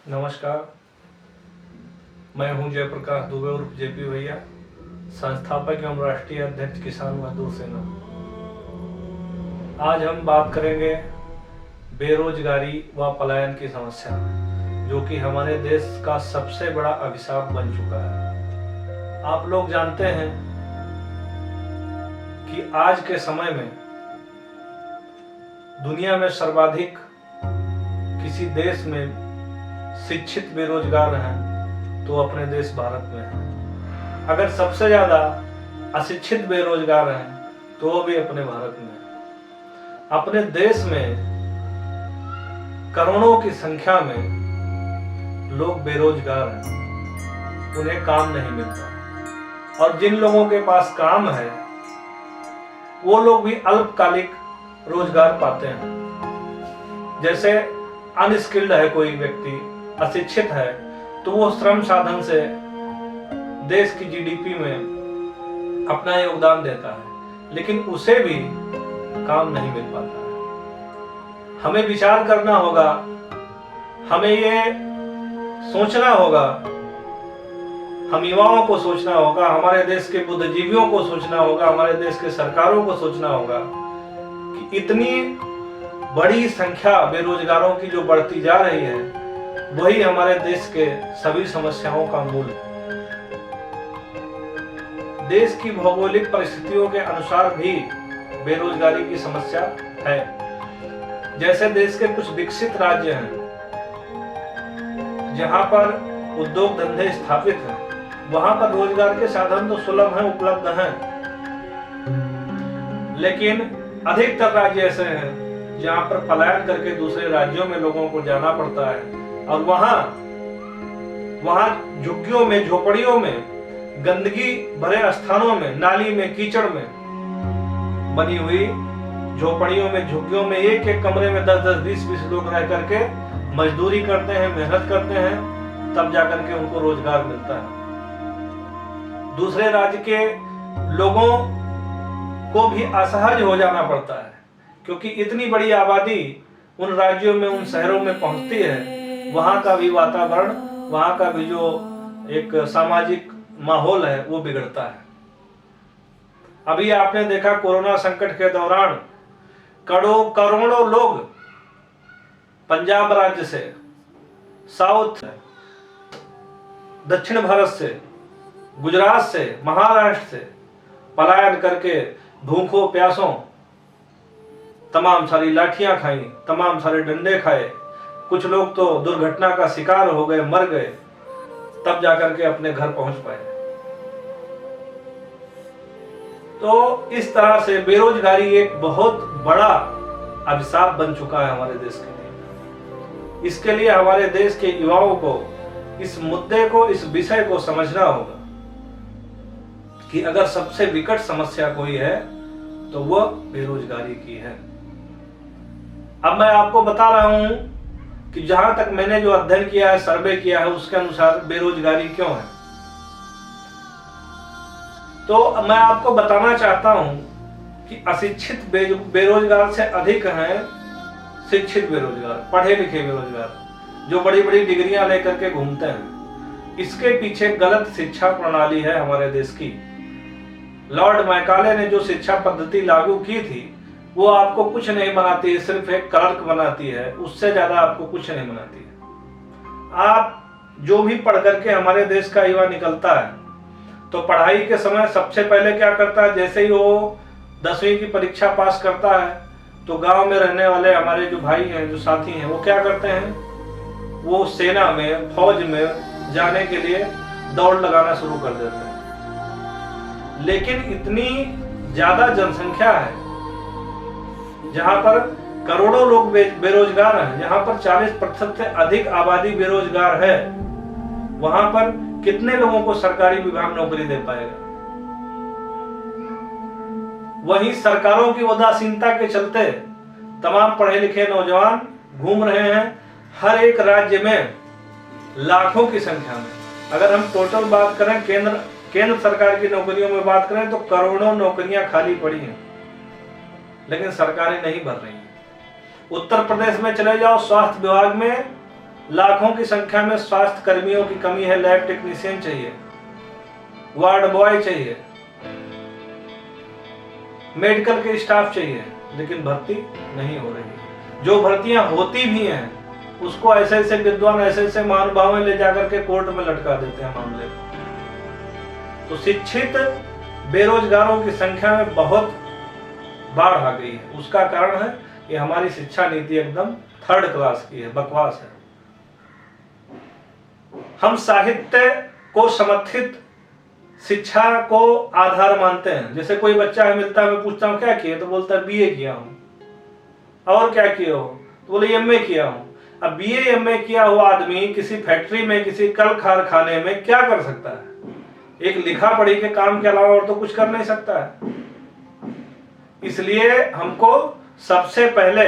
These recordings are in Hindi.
नमस्कार, मैं हूं जयप्रकाश दुबे उर्फ जेपी भैया, संस्थापक एवं राष्ट्रीय अध्यक्ष किसान मजदूर सेना। आज हम बात करेंगे बेरोजगारी व पलायन की समस्या, जो कि हमारे देश का सबसे बड़ा अभिशाप बन चुका है। आप लोग जानते हैं कि आज के समय में दुनिया में सर्वाधिक किसी देश में शिक्षित बेरोजगार हैं तो अपने देश भारत में है। अगर सबसे ज्यादा अशिक्षित बेरोजगार हैं तो वो भी अपने भारत में है। अपने देश में करोड़ों की संख्या में लोग बेरोजगार हैं, उन्हें काम नहीं मिलता, और जिन लोगों के पास काम है वो लोग भी अल्पकालिक रोजगार पाते हैं। जैसे अनस्किल्ड है कोई व्यक्ति, अशिक्षित है, तो वो श्रम साधन से देश की जीडीपी में अपना योगदान देता है, लेकिन उसे भी काम नहीं मिल पाता है। हमें विचार करना होगा, हमें ये सोचना होगा, हम युवाओं को सोचना होगा, हमारे देश के बुद्धिजीवियों को सोचना होगा, हमारे देश के सरकारों को सोचना होगा कि इतनी बड़ी संख्या बेरोजगारों की जो बढ़ती जा रही है, वही हमारे देश के सभी समस्याओं का मूल है। देश की भौगोलिक परिस्थितियों के अनुसार भी बेरोजगारी की समस्या है। जैसे देश के कुछ विकसित राज्य हैं जहां पर उद्योग धंधे स्थापित हैं, वहां पर रोजगार के साधन तो सुलभ हैं, उपलब्ध हैं, लेकिन अधिकतर राज्य ऐसे हैं जहां पर पलायन करके दूसरे राज्यों में लोगों को जाना पड़ता है, और वहां झुग्गियों में, झोपड़ियों में, गंदगी भरे स्थानों में, नाली में, कीचड़ में बनी हुई झोपड़ियों में, झुग्गियों में एक एक कमरे में 10-10, 20-20 लोग रह करके मजदूरी करते हैं, मेहनत करते हैं, तब जाकर के उनको रोजगार मिलता है। दूसरे राज्य के लोगों को भी असहज हो जाना पड़ता है, क्योंकि इतनी बड़ी आबादी उन राज्यों में, उन शहरों में पहुंचती है, वहां का भी वातावरण, वहां का भी जो एक सामाजिक माहौल है वो बिगड़ता है। अभी आपने देखा कोरोना संकट के दौरान करोड़ों लोग पंजाब राज्य से, साउथ, दक्षिण भारत से, गुजरात से, महाराष्ट्र से पलायन करके भूखों प्यासों तमाम सारी लाठियां खाई, तमाम सारे डंडे खाए, कुछ लोग तो दुर्घटना का शिकार हो गए, मर गए, तब जाकर के अपने घर पहुंच पाए। तो इस तरह से बेरोजगारी एक बहुत बड़ा अभिशाप बन चुका है हमारे देश के लिए। इसके लिए हमारे देश के युवाओं को इस मुद्दे को, इस विषय को समझना होगा कि अगर सबसे विकट समस्या कोई है तो वह बेरोजगारी की है। अब मैं आपको बता रहा हूं कि जहां तक मैंने जो अध्ययन किया है, सर्वे किया है, उसके अनुसार बेरोजगारी क्यों है। तो मैं आपको बताना चाहता हूं कि अशिक्षित बेरोजगार से अधिक हैं शिक्षित बेरोजगार, पढ़े लिखे बेरोजगार, जो बड़ी बड़ी डिग्रियां लेकर के घूमते हैं। इसके पीछे गलत शिक्षा प्रणाली है हमारे देश की। लॉर्ड मैकाले ने जो शिक्षा पद्धति लागू की थी, वो आपको कुछ नहीं बनाती है, सिर्फ एक क्लर्क बनाती है, उससे ज्यादा आपको कुछ नहीं बनाती है। आप जो भी पढ़ करके हमारे देश का युवा निकलता है, तो पढ़ाई के समय सबसे पहले क्या करता है, जैसे ही वो 10वीं की परीक्षा पास करता है, तो गांव में रहने वाले हमारे जो भाई हैं, जो साथी हैं, वो क्या करते हैं, वो सेना में, फौज में जाने के लिए दौड़ लगाना शुरू कर देते हैं। लेकिन इतनी ज्यादा जनसंख्या है, जहां पर करोड़ों लोग बेरोजगार हैं, जहां पर 40% से अधिक आबादी बेरोजगार है, वहां पर कितने लोगों को सरकारी विभाग नौकरी दे पाएगा। वहीं सरकारों की उदासीनता के चलते तमाम पढ़े लिखे नौजवान घूम रहे हैं हर एक राज्य में लाखों की संख्या में। अगर हम टोटल बात करें, केंद्र सरकार की नौकरियों में बात करें, तो करोड़ों नौकरियां खाली पड़ी हैं, लेकिन सरकारें नहीं भर रही हैं। उत्तर प्रदेश में चले जाओ, स्वास्थ्य विभाग में लाखों की संख्या में स्वास्थ्य कर्मियों की कमी है, लैब टेक्नीशियन चाहिए, वार्ड बॉय चाहिए, मेडिकल के स्टाफ चाहिए, लेकिन भर्ती नहीं हो रही। जो भर्तियां होती भी हैं उसको ऐसे ऐसे विद्वान, ऐसे ऐसे महानुभाव ले जाकर के कोर्ट में लटका देते हैं मामले को। तो शिक्षित बेरोजगारों की संख्या में बहुत बाढ़ आ गई है। उसका कारण है कि हमारी शिक्षा नीति एकदम थर्ड क्लास की है, बकवास है। हम साहित्य को समर्थित शिक्षा को आधार मानते हैं। जैसे कोई बच्चा है, मिलता है, मैं पूछता हूँ क्या किया, तो बोलता है बीए किया हूं। और क्या किए हो, तो बोले एमए किया हूं। अब बीए एमए किया हुआ आदमी किसी फैक्ट्री में, किसी कल कारखाने में क्या कर सकता है? एक लिखा पढ़ी के काम के अलावा और तो कुछ कर नहीं सकता है। इसलिए हमको सबसे पहले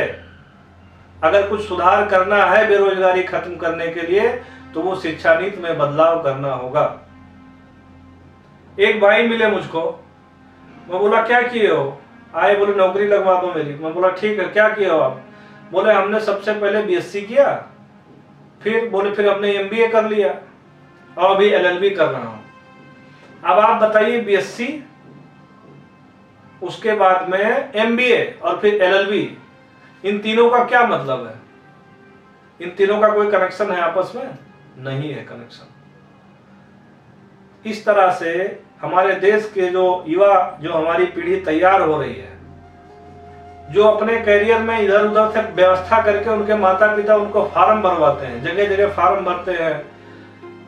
अगर कुछ सुधार करना है बेरोजगारी खत्म करने के लिए, तो वो शिक्षा नीति में बदलाव करना होगा। एक भाई मिले मुझको, मैं बोला क्या किए हो? आए, बोले नौकरी लगवा दो मेरी। मैं बोला ठीक है, क्या किए हो आप? बोले हमने सबसे पहले बीएससी किया, फिर बोले फिर हमने एमबीए कर लिया और अभी एलएलबी कर रहा हूं। अब आप बताइए, बीएससी, उसके बाद में एमबीए और फिर एलएलबी, इन तीनों का क्या मतलब है? इन तीनों का कोई कनेक्शन है आपस में? नहीं है कनेक्शन। इस तरह से हमारे देश के जो युवा, जो हमारी पीढ़ी तैयार हो रही है, जो अपने करियर में इधर उधर से व्यवस्था करके उनके माता पिता उनको फार्म भरवाते हैं, जगह जगह फार्म भरते हैं,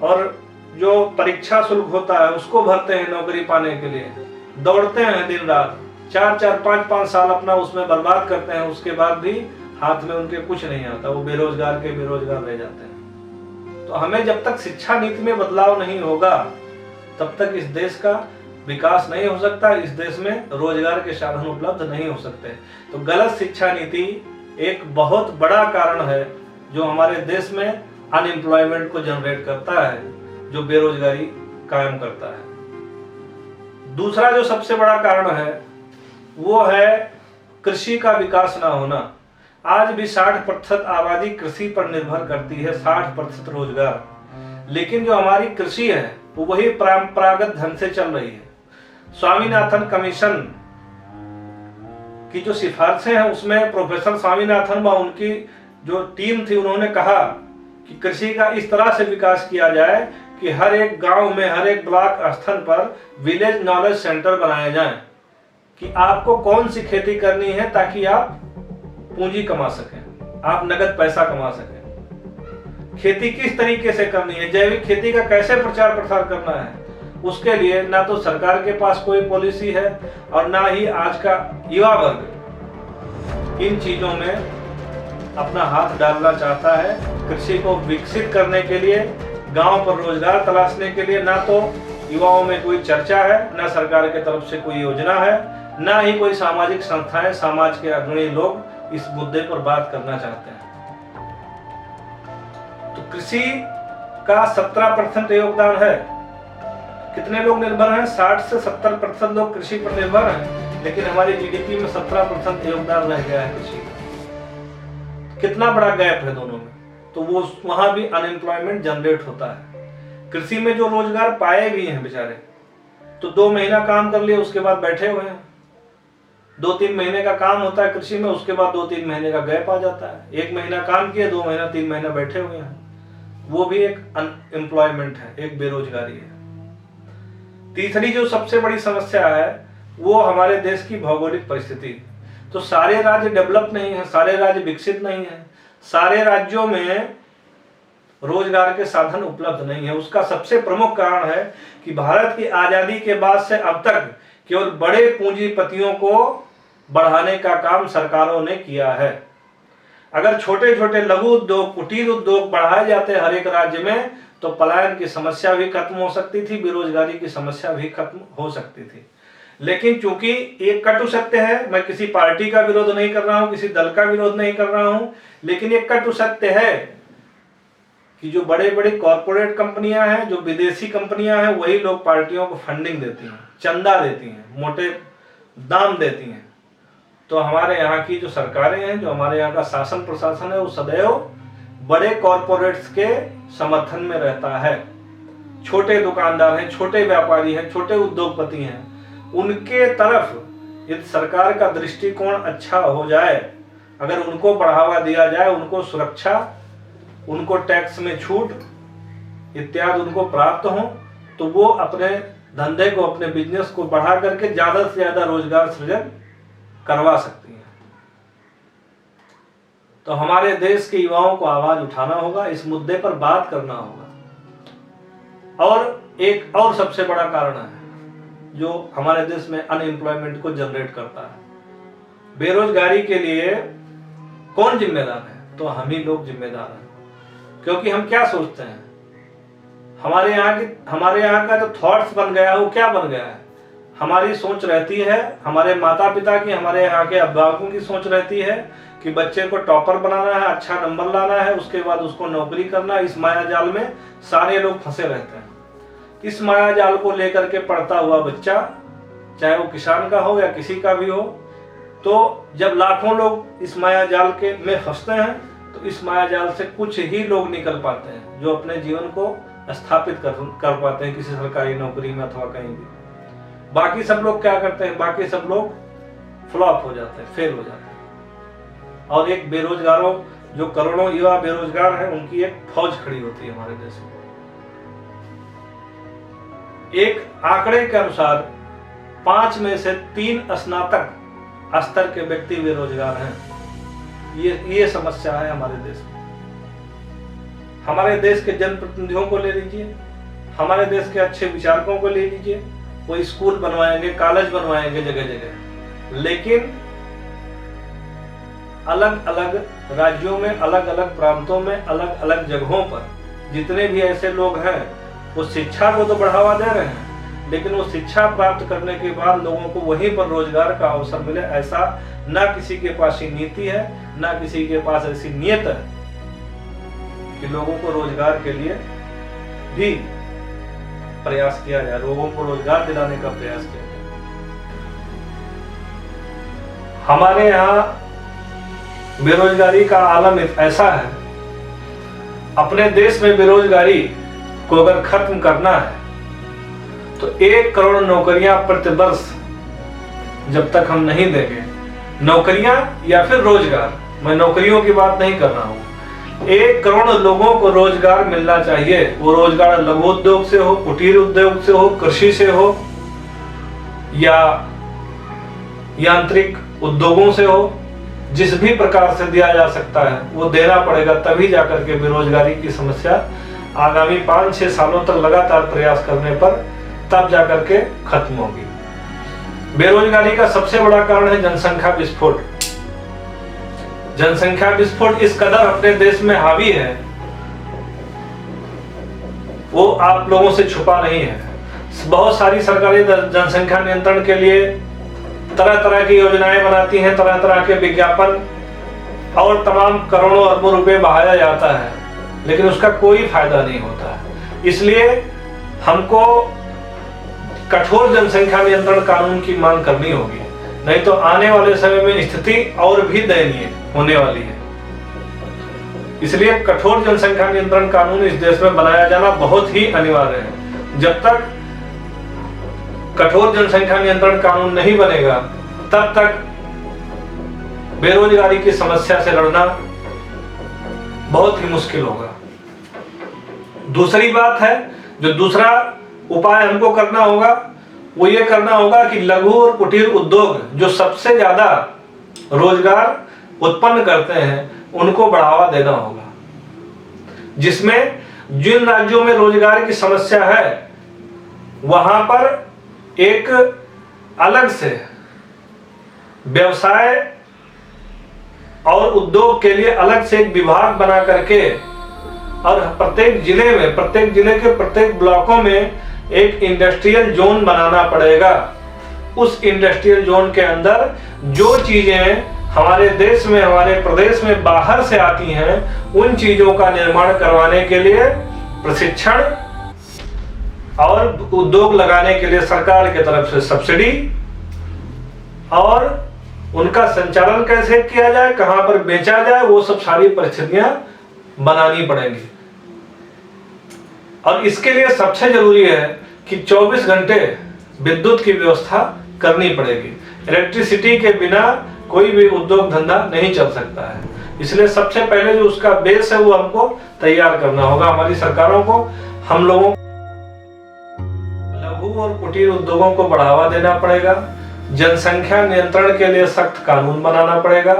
और जो परीक्षा शुल्क होता है उसको भरते हैं नौकरी पाने के लिए, दौड़ते हैं दिन रात, 4-4, 5-5 साल अपना उसमें बर्बाद करते हैं। उसके बाद भी हाथ में उनके कुछ नहीं आता, वो बेरोजगार के बेरोजगार रह जाते हैं। तो हमें जब तक शिक्षा नीति में बदलाव नहीं होगा तब तक इस देश का विकास नहीं हो सकता, इस देश में रोजगार के साधन उपलब्ध नहीं हो सकते। तो गलत शिक्षा नीति एक बहुत बड़ा कारण है जो हमारे देश में अनएम्प्लॉयमेंट को जनरेट करता है, जो बेरोजगारी कायम करता है। दूसरा जो सबसे बड़ा कारण है वो है कृषि का विकास ना होना। आज भी 60% आबादी कृषि पर निर्भर करती है, 60% रोजगार, लेकिन जो हमारी कृषि है वो वही परंपरागत ढंग से चल रही है। स्वामीनाथन कमीशन की जो सिफारिशें हैं उसमें प्रोफेसर स्वामीनाथन व उनकी जो टीम थी, उन्होंने कहा कि कृषि का इस तरह से विकास किया जाए कि हर एक गांव में, हर एक ब्लॉक स्तर पर विलेज नॉलेज सेंटर बनाए जाएं, कि आपको कौन सी खेती करनी है ताकि आप पूंजी कमा सकें, आप नगद पैसा कमा सकें। खेती किस तरीके से करनी है, जैविक खेती का कैसे प्रचार प्रसार करना है, उसके लिए ना तो सरकार के पास कोई पॉलिसी है और ना ही आज का युवा वर्ग इन चीजों में अपना हाथ डालना चाहता है। कृषि को विकसित करने के लिए, गांव पर रोजगार तलाशने के लिए ना तो युवाओं में कोई चर्चा है, ना सरकार की तरफ से कोई योजना है, ना ही कोई सामाजिक संस्थाएं, समाज के अग्रणी लोग इस मुद्दे पर बात करना चाहते हैं। तो कृषि का 17% योगदान है। कितने लोग निर्भर हैं? 60 से 70% लोग कृषि पर निर्भर हैं, लेकिन हमारी जीडीपी में 17% योगदान रह गया है कृषि का। कितना बड़ा गैप है दोनों में। तो वो वहां भी अनएम्प्लॉयमेंट जनरेट होता है। कृषि में जो रोजगार पाए भी हैं बेचारे, तो 2 महीना काम कर लिए उसके बाद बैठे हुए हैं। 2-3 महीने का काम होता है कृषि में, उसके बाद 2-3 महीने का गैप आ जाता है। 1 महीना काम किए, 2 महीना 3 महीना बैठे हुए हैं। वो भी एक अनएम्प्लॉयमेंट है, एक बेरोजगारी है। तीसरी जो सबसे बड़ी समस्या है वो हमारे देश की भौगोलिक परिस्थिति। तो सारे राज्य डेवलप नहीं है, सारे राज्य विकसित नहीं है, सारे राज्यों में रोजगार के साधन उपलब्ध नहीं है। उसका सबसे प्रमुख कारण है कि भारत की आजादी के बाद से अब तक केवल बड़े पूंजीपतियों को बढ़ाने का काम सरकारों ने किया है। अगर छोटे छोटे लघु उद्योग, कुटीर उद्योग बढ़ाए जाते हर एक राज्य में, तो पलायन की समस्या भी खत्म हो सकती थी, बेरोजगारी की समस्या भी खत्म हो सकती थी। लेकिन चूंकि एक कटु सत्य है, मैं किसी पार्टी का विरोध नहीं कर रहा हूं, किसी दल का विरोध नहीं कर रहा हूं, लेकिन एक कटु सत्य है कि जो बड़े बड़े कॉरपोरेट कंपनियां हैं, जो विदेशी कंपनियां हैं, वही लोग पार्टियों को फंडिंग देती हैं, चंदा देती हैं, मोटे दाम देती हैं। तो हमारे यहाँ की जो सरकारें हैं, जो हमारे यहाँ का शासन प्रशासन है, वो सदैव बड़े कॉरपोरेट्स के समर्थन में रहता है। छोटे दुकानदार हैं, छोटे व्यापारी हैं, छोटे उद्योगपति हैं, उनके तरफ यदि सरकार का दृष्टिकोण अच्छा हो जाए, अगर उनको बढ़ावा दिया जाए, उनको सुरक्षा, उनको टैक्स में छूट इत्यादि उनको प्राप्त हो, तो वो अपने धंधे को, अपने बिजनेस को बढ़ा करके ज्यादा से ज्यादा रोजगार सृजन करवा सकती हैं। तो हमारे देश के युवाओं को आवाज उठाना होगा, इस मुद्दे पर बात करना होगा। और एक और सबसे बड़ा कारण है जो हमारे देश में अनएम्प्लॉयमेंट को जनरेट करता है, बेरोजगारी के लिए कौन जिम्मेदार है? तो हम ही लोग जिम्मेदार हैं। क्योंकि हम क्या सोचते हैं, हमारे यहाँ का जो थॉट्स बन गया है वो क्या बन गया है, हमारी सोच रहती है, हमारे माता पिता की, हमारे यहाँ के अभिभावकों की सोच रहती है कि बच्चे को टॉपर बनाना है, अच्छा नंबर लाना है, उसके बाद उसको नौकरी करना है। इस माया जाल में सारे लोग फंसे रहते हैं। इस माया जाल को लेकर के पढ़ता हुआ बच्चा, चाहे वो किसान का हो या किसी का भी हो, तो जब लाखों लोग इस माया जाल के में फंसते हैं, तो इस माया जाल से कुछ ही लोग निकल पाते हैं जो अपने जीवन को स्थापित कर पाते हैं किसी सरकारी नौकरी में अथवा कहीं भी। बाकी सब लोग क्या करते हैं, बाकी सब लोग फ्लॉप हो जाते हैं, फेल हो जाते हैं। और एक बेरोजगारों, जो करोड़ों युवा बेरोजगार हैं, उनकी एक फौज खड़ी होती है हमारे देश में। एक आंकड़े के अनुसार 5 में से 3 स्नातक स्तर के व्यक्ति बेरोजगार हैं। ये समस्या है हमारे देश में। हमारे देश के जनप्रतिनिधियों को ले लीजिए, हमारे देश के अच्छे विचारकों को ले लीजिए, वो स्कूल बनवाएंगे, कॉलेज बनवाएंगे जगह जगह, लेकिन अलग अलग राज्यों में, अलग अलग प्रांतों में, अलग अलग जगहों पर जितने भी ऐसे लोग हैं, वो शिक्षा को तो बढ़ावा दे रहे हैं, लेकिन वो शिक्षा प्राप्त करने के बाद लोगों को वहीं पर रोजगार का अवसर मिले, ऐसा ना किसी के पास ही नीति है, ना किसी के पास ऐसी नियत है कि लोगों को रोजगार के लिए भी प्रयास किया जाए, लोगों को रोजगार दिलाने का प्रयास किया जाए। हमारे यहाँ बेरोजगारी का आलम ऐसा है, अपने देश में बेरोजगारी को अगर खत्म करना है तो 1 करोड़ नौकरियां प्रतिवर्ष जब तक हम नहीं देंगे, नौकरियां या फिर रोजगार, मैं नौकरियों की बात नहीं कर रहा हूं, 1 करोड़ लोगों को रोजगार मिलना चाहिए। वो रोजगार लघु उद्योग से हो, कुटीर उद्योग से हो, कृषि से हो या यांत्रिक उद्योगों से हो, जिस भी प्रकार से दिया जा सकता है वो देना पड़ेगा, तभी जाकर के बेरोजगारी की समस्या आगामी 5-6 सालों तक लगातार प्रयास करने पर तब जाकर के खत्म होगी। बेरोजगारी का सबसे बड़ा कारण है जनसंख्या विस्फोट। जनसंख्या विस्फोट इस कदर अपने देश में हावी है, वो आप लोगों से छुपा नहीं है। बहुत सारी सरकारें जनसंख्या नियंत्रण के लिए तरह तरह की योजनाएं बनाती हैं, तरह तरह के विज्ञापन और तमाम करोड़ों अरबों रुपए बहाया जाता है, लेकिन उसका कोई फायदा नहीं होता है। इसलिए हमको कठोर जनसंख्या नियंत्रण कानून की मांग करनी होगी, नहीं तो आने वाले समय में स्थिति और भी दयनीय होने वाली है। इसलिए कठोर जनसंख्या नियंत्रण कानून इस देश में बनाया जाना बहुत ही अनिवार्य है। जब तक कठोर जनसंख्या नियंत्रण कानून नहीं बनेगा, तब तक बेरोजगारी की समस्या से लड़ना बहुत ही मुश्किल होगा। दूसरी बात है, जो दूसरा उपाय हमको करना होगा, वो ये करना होगा कि लघु और कुटीर उद्योग जो सबसे ज्यादा रोजगार उत्पन्न करते हैं, उनको बढ़ावा देना होगा। जिसमें जिन राज्यों में रोजगार की समस्या है, वहां पर एक अलग से व्यवसाय और उद्योग के लिए अलग से एक विभाग बना करके, और प्रत्येक जिले के प्रत्येक ब्लॉकों में एक इंडस्ट्रियल जोन बनाना पड़ेगा। उस इंडस्ट्रियल जोन के अंदर जो चीजें हमारे देश में, हमारे प्रदेश में बाहर से आती हैं, उन चीजों का निर्माण करवाने के लिए प्रशिक्षण और उद्योग लगाने के लिए सरकार की तरफ से सब्सिडी, और उनका संचालन कैसे किया जाए, कहां पर बेचा जाए, वो सब सारी परिस्थितियां बनानी पड़ेंगी। और इसके लिए सबसे जरूरी है कि 24 घंटे विद्युत की व्यवस्था करनी पड़ेगी। इलेक्ट्रिसिटी के बिना कोई भी उद्योग धंधा नहीं चल सकता है। इसलिए सबसे पहले जो उसका बेस है वो हमको तैयार करना होगा। हमारी सरकारों को, हम लोगों लघु और कुटीर उद्योगों को बढ़ावा देना पड़ेगा। जनसंख्या नियंत्रण के लिए सख्त कानून बनाना पड़ेगा।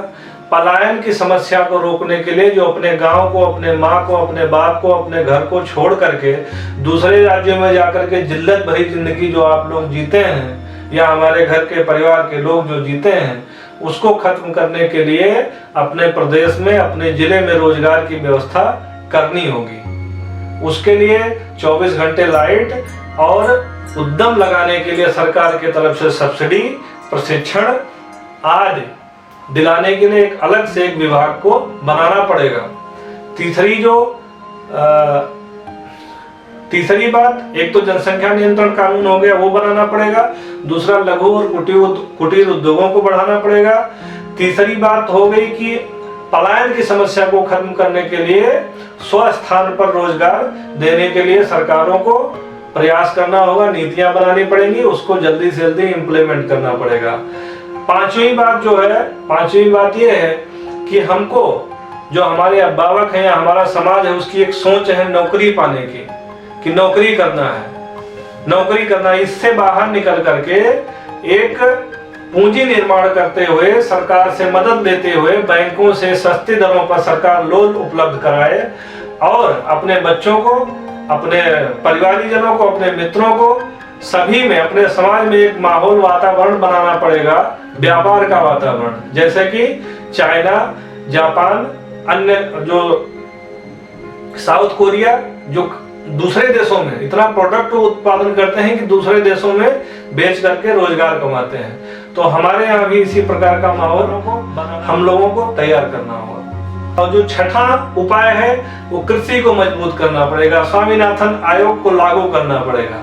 पलायन की समस्या को रोकने के लिए जो अपने गांव को, अपने माँ को, अपने बाप को, अपने घर को छोड़ करके दूसरे राज्यों में जाकर के जिल्लत भरी जिंदगी जो आप लोग जीते हैं या हमारे घर के परिवार के लोग जो जीते हैं, उसको खत्म करने के लिए अपने प्रदेश में, अपने जिले में रोजगार की व्यवस्था करनी होगी। उसके लिए 24 घंटे लाइट और उद्यम लगाने के लिए सरकार की तरफ से सब्सिडी, प्रशिक्षण आदि दिलाने के लिए एक अलग से एक विभाग को बनाना पड़ेगा। तीसरी बात, एक तो जनसंख्या नियंत्रण कानून हो गया, वो बनाना पड़ेगा। दूसरा, लघु और कुटीर उद्योगों को बढ़ाना पड़ेगा। तीसरी बात हो गई कि पलायन की समस्या को खत्म करने के लिए स्वस्थान पर रोजगार देने के लिए सरकारों को प्रयास करना होगा, नीतियां बनानी पड़ेंगी, उसको जल्दी से जल्दी इम्प्लीमेंट करना पड़ेगा। पांचवी बात यह है कि हमको, जो हमारे अभिभावक हैं या हमारा समाज है, उसकी एक सोच है नौकरी पाने की, कि नौकरी करना है। इससे बाहर निकल करके एक पूंजी निर्माण करते हुए, सरकार से मदद लेते हुए, बैंकों से सस्ती दरों पर सरकार लोन उपलब्ध कराए और अपने बच्चों को, अपने परिवारीजनों को, अपने मित्रों को, सभी में, अपने समाज में एक माहौल, वातावरण बनाना पड़ेगा, व्यापार का वातावरण। जैसे कि चाइना, जापान, अन्य जो साउथ कोरिया, जो दूसरे देशों में इतना प्रोडक्ट उत्पादन करते हैं कि दूसरे देशों में बेच करके रोजगार कमाते हैं। तो हमारे यहाँ भी इसी प्रकार का माहौल हम लोगों को तैयार करना होगा। और जो छठा उपाय है वो कृषि को मजबूत करना पड़ेगा, स्वामीनाथन आयोग को लागू करना पड़ेगा।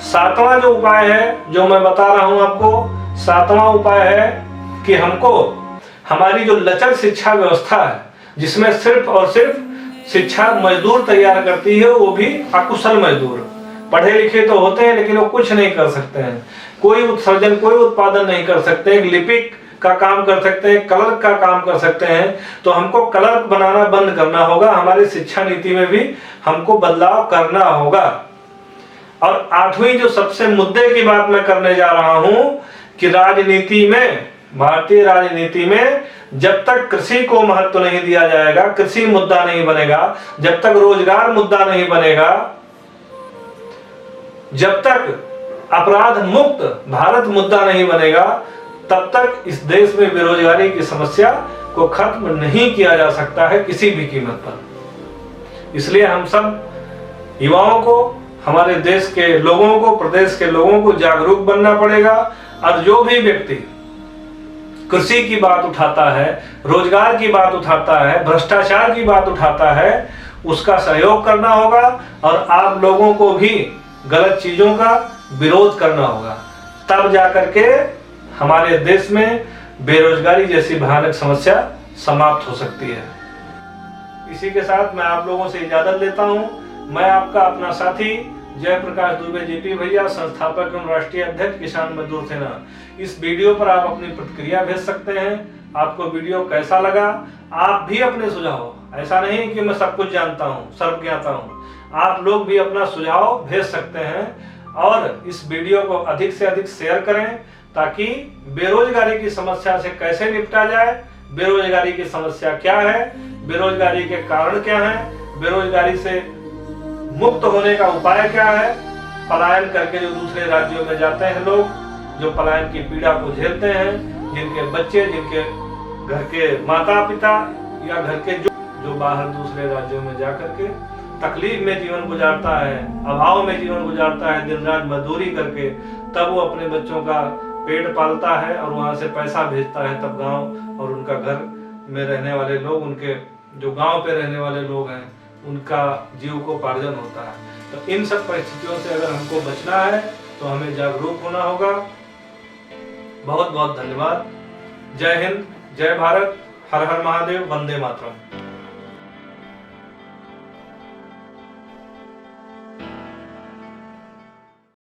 सातवां जो उपाय है, जो मैं बता रहा हूं आपको, सातवां उपाय है कि हमको हमारी जो लचर शिक्षा व्यवस्था है, जिसमें सिर्फ और सिर्फ शिक्षा मजदूर तैयार करती है, वो भी अकुशल मजदूर, पढ़े लिखे तो होते हैं लेकिन वो कुछ नहीं कर सकते हैं, कोई उत्सर्जन, कोई उत्पादन नहीं कर सकते हैं, लिपिक का काम कर सकते हैं, क्लर्क का काम कर सकते हैं। तो हमको क्लर्क बनाना बंद करना होगा। हमारी शिक्षा नीति में भी हमको बदलाव करना होगा। और आठवीं जो सबसे मुद्दे की बात मैं करने जा रहा हूं कि राजनीति में, भारतीय राजनीति में जब तक कृषि को महत्व नहीं दिया जाएगा, कृषि मुद्दा नहीं बनेगा, जब तक रोजगार मुद्दा नहीं बनेगा, जब तक अपराध मुक्त भारत मुद्दा नहीं बनेगा, तब तक इस देश में बेरोजगारी की समस्या को खत्म नहीं किया जा सकता है किसी भी कीमत पर। इसलिए हम सब युवाओं को, हमारे देश के लोगों को, प्रदेश के लोगों को जागरूक बनना पड़ेगा। और जो भी व्यक्ति कृषि की बात उठाता है, रोजगार की बात उठाता है, भ्रष्टाचार की बात उठाता है, उसका सहयोग करना होगा। और आप लोगों को भी गलत चीजों का विरोध करना होगा, तब जाकर के हमारे देश में बेरोजगारी जैसी भयानक समस्या समाप्त हो सकती है। इसी के साथ मैं आप लोगों से इजाजत लेता हूं। मैं आपका अपना साथी जयप्रकाश दुबे जीपी भैया, संस्थापक एवं राष्ट्रीय अध्यक्ष किसान मजदूर सेना। इस वीडियो पर आप अपनी प्रतिक्रिया भेज सकते हैं। आपको वीडियो कैसा लगा, आप भी अपने सुझाव, ऐसा नहीं कि मैं सब कुछ जानता हूं, सर्वज्ञाता हूं, आप लोग भी अपना सुझाव भेज सकते हैं। और इस वीडियो को अधिक से अधिक शेयर करें, ताकि बेरोजगारी की समस्या से कैसे निपटा जाए, बेरोजगारी की समस्या क्या है, बेरोजगारी के कारण क्या है, बेरोजगारी से मुक्त होने का उपाय क्या है, पलायन करके जो दूसरे राज्यों में जाते हैं लोग, जो पलायन की पीड़ा को झेलते हैं, जिनके बच्चे, जिनके घर के माता पिता या घर के जो बाहर दूसरे राज्यों में जाकर के तकलीफ में जीवन गुजारता है, अभाव में जीवन गुजारता है, दिन रात मजदूरी करके, तब वो अपने बच्चों का पेट पालता है और वहां से पैसा भेजता है, तब गांव और उनका घर में रहने वाले लोग, उनके जो गांव पे रहने वाले लोग हैं, उनका जीविकोपार्जन होता है। तो इन सब परिस्थितियों से अगर हमको बचना है तो हमें जागरूक होना होगा। बहुत बहुत धन्यवाद। जय हिंद, जय भारत, हर हर महादेव, वंदे मातरम।